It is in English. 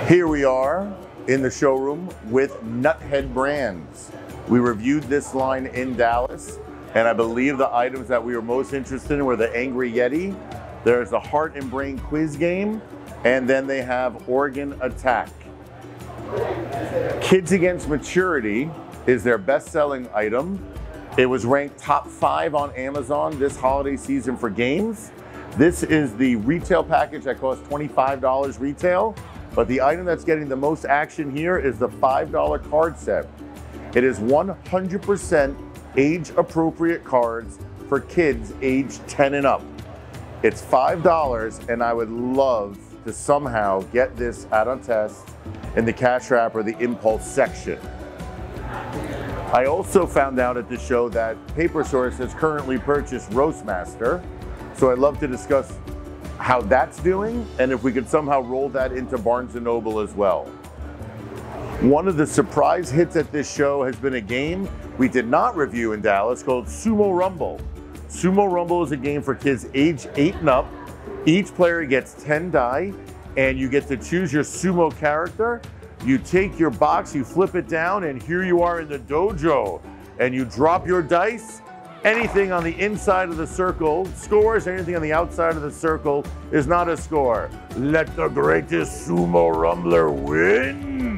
Here we are in the showroom with Nutt Brands. We reviewed this line in Dallas, and I believe the items that we were most interested in were the Angry Yeti, there's the Heart and Brain quiz game, and then they have Organ Attack. Kids Against Maturity is their best-selling item. It was ranked top 5 on Amazon this holiday season for games. This is the retail package that costs $25 retail, but the item that's getting the most action here is the $5 card set. It is 100% age-appropriate cards for kids aged 10 and up. It's $5, and I would love to somehow get this out on test in the cash wrap or the impulse section. I also found out at the show that Paper Source has currently purchased Roastmaster, so I'd love to discuss how that's doing and if we could somehow roll that into Barnes & Noble as well. One of the surprise hits at this show has been a game we did not review in Dallas called Sumo Rumble. Sumo Rumble is a game for kids age 8 and up. Each player gets 10 die and you get to choose your sumo character. You take your box, you flip it down, and here you are in the dojo. And you drop your dice. Anything on the inside of the circle scores, anything on the outside of the circle is not a score. Let the greatest sumo rumbler win.